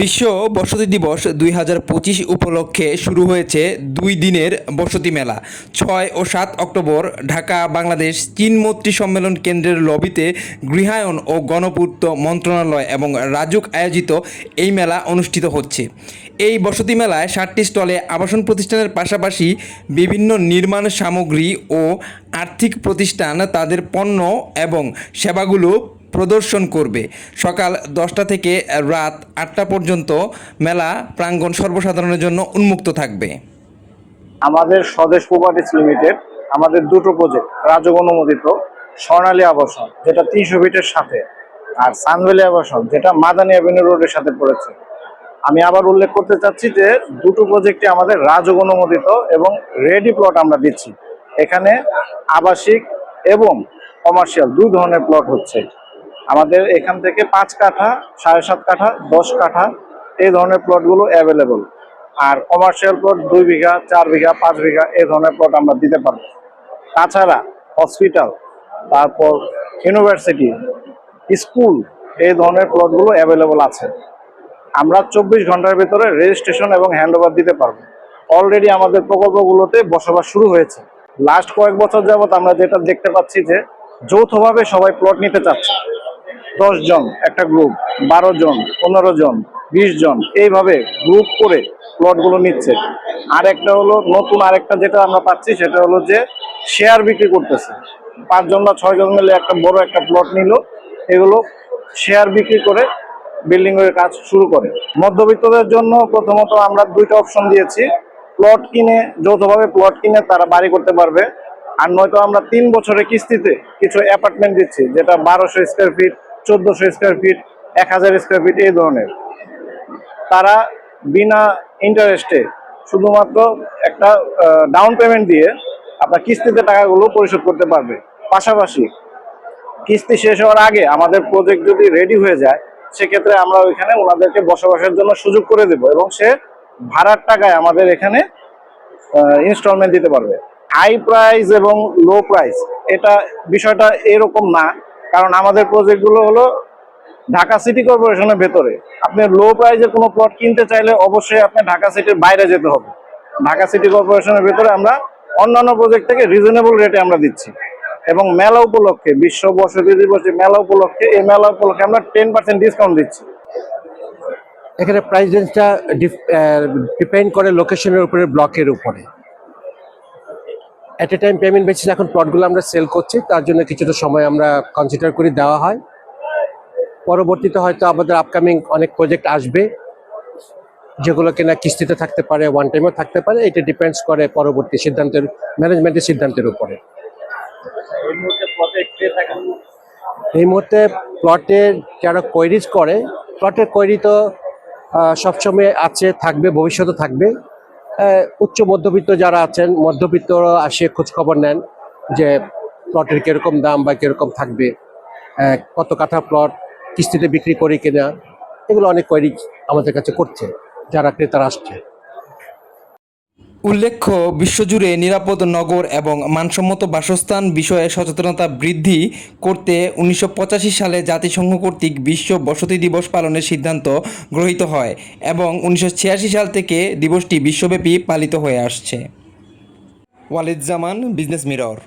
বিশ্ব বসতি দিবস 2025 উপলক্ষে শুরু হয়েছে 2 দিনের বসতি মেলা। 6 ও 7 অক্টোবর ঢাকা বাংলাদেশ চীন মৈত্রী সম্মেলন কেন্দ্রের লবিতে গৃহায়ন ও গণপূর্ত মন্ত্রণালয় এবং রাজুক আয়োজিত এই মেলা অনুষ্ঠিত হচ্ছে। এই বসতি মেলায় 60টি স্টলে আবাসন প্রতিষ্ঠানের পাশাপাশি বিভিন্ন নির্মাণ সামগ্রী ও আর্থিক প্রতিষ্ঠান তাদের পণ্য এবং সেবাগুলো প্রদর্শন করবে। সকাল 10টা থেকে রাত 8টা পর্যন্ত মেলা প্রাঙ্গণ সর্বসাধারণের জন্য উন্মুক্ত থাকবে। আমাদের স্বদেশ প্রপার্টিজ লিমিটেড আমাদের দুটো প্রজেক্ট রাজুক অনুমোদিত স্বর্ণালী আবাসন যেটা 300 ফিটের সাথে, আর সানভ্যালি আবাসন যেটা মাদানী অ্যাভিনিউ রোডের সাথে পড়েছে। আমি আবার উল্লেখ করতে চাচ্ছি যে দুটো প্রজেক্টে আমাদের রাজুক অনুমোদিত এবং রেডি প্লট আমরা দিচ্ছি। এখানে আবাসিক এবং কমার্শিয়াল দুই ধরনের প্লট হচ্ছে। আমাদের এখান থেকে 5 কাঠা, 7.5 কাঠা, 10 কাঠা এই ধরনের প্লটগুলো অ্যাভেলেবল। আর কমার্শিয়াল প্লট 2 বিঘা, 4 বিঘা, 5 বিঘা এই ধরনের প্লট আমরা দিতে পারবো। তাছাড়া হসপিটাল, তারপর ইউনিভার্সিটি, স্কুল এই ধরনের প্লটগুলো অ্যাভেলেবল আছে। আমরা 24 ঘন্টার ভিতরে রেজিস্ট্রেশন এবং হ্যান্ডওভার দিতে পারবো। অলরেডি আমাদের প্রকল্পগুলোতে বসবাস শুরু হয়েছে। লাস্ট কয়েক বছর যাবত আমরা যেটা দেখতে পাচ্ছি যে যৌথভাবে সবাই প্লট নিতে চাচ্ছে। 10 জন একটা গ্রুপ, 12 জন, 15 জন, 20 জন এইভাবে গ্রুপ করে প্লটগুলো নিচ্ছে। আর একটা হলো নতুন আরেকটা যেটা আমরা পাচ্ছি সেটা হলো যে শেয়ার বিক্রি করতেছে। 5 জন বা 6 জন মিলে একটা বড় একটা প্লট নিল, এগুলো শেয়ার বিক্রি করে বিল্ডিং এর কাজ শুরু করে। মধ্যবিত্তদের জন্য প্রথমত আমরা 2টা অপশন দিয়েছি। প্লট কিনে যৌথভাবে প্লট কিনে তারা বাড়ি করতে পারবে, আর নয়তো আমরা 3 বছরের কিস্তিতে কিছু অ্যাপার্টমেন্ট দিচ্ছি যেটা 1200 square feet, 1400 square feet, 1000 square feet এই ধরনের। তারা বিনা ইন্টারেস্টে শুধুমাত্র একটা ডাউন পেমেন্ট দিয়ে আপনার কিস্তিতে টাকাগুলো পরিশোধ করতে পারবে। পাশাপাশি কিস্তি শেষ হওয়ার আগে আমাদের প্রজেক্ট যদি রেডি হয়ে যায় সেক্ষেত্রে আমরা ওইখানে ওনাদেরকে বসবাসের জন্য সুযোগ করে দেব এবং সে ভাড়ার টাকায় আমাদের এখানে ইনস্টলমেন্ট দিতে পারবে। হাই প্রাইস এবং লো প্রাইস এটা বিষয়টা এরকম না, কারণ আমাদের প্রজেক্টগুলো হলো ঢাকা সিটি কর্পোরেশনের ভেতরে। আপনি লো প্রাইসের কোনো প্লট কিনতে চাইলে অবশ্যই আপনি ঢাকা সিটির বাইরে যেতে হবে। ঢাকা সিটি কর্পোরেশনের ভেতরে আমরা অন্যান্য প্রজেক্ট থেকে রিজনেবল রেটে আমরা দিচ্ছি। এবং মেলা উপলক্ষে, বিশ্ব বসতি দিবসে মেলা উপলক্ষে, এই মেলা উপলক্ষে আমরা 10% ডিসকাউন্ট দিচ্ছি। এখানে প্রাইস রেঞ্জটা ডিপেন্ড করে লোকেশনের উপরে, ব্লকের উপরে। এট এ টাইম পেমেন্ট বেসিস এখন প্লটগুলো আমরা সেল করছি, তার জন্য কিছুটা সময় আমরা কনসিডার করে দেওয়া হয়। পরবর্তীতে হয়তো আমাদের আপকামিং অনেক প্রজেক্ট আসবে যেগুলো কিনা কিস্তিতে থাকতে পারে, ওয়ান টাইমও থাকতে পারে। এটা ডিপেন্ডস করে পরবর্তী সিদ্ধান্তের, ম্যানেজমেন্টের সিদ্ধান্তের উপরে। এই মুহূর্তে প্লটের যারা কোয়েরিজ করে, প্লটের কোয়েরি তো সবসময় আছে, থাকবে, ভবিষ্যতে থাকবে। উচ্চ মধ্যবিত্ত যারা আছেন, মধ্যবিত্তরা আসে খোঁজ খবর নেন যে প্লটের কিরকম দাম বা কিরকম থাকবে, কত কাঠা প্লট কিস্তিতে বিক্রি করি কিনা, এগুলো অনেক কোয়েরি আমাদের কাছে করছে যারা ক্রেতারা আসছে। উল্লেখ্য, বিশ্বজুড়ে নিরাপদ নগর এবং মানসম্মত বাসস্থান বিষয়ে সচেতনতা বৃদ্ধি করতে 1985 সালে জাতিসংঘ কর্তৃক বিশ্ব বসতি দিবস পালনের সিদ্ধান্ত গৃহীত হয় এবং 1986 সাল থেকে দিবসটি বিশ্বব্যাপী পালিত হয়ে আসছে। ওয়ালিদ জামান, বিজনেস মিরর।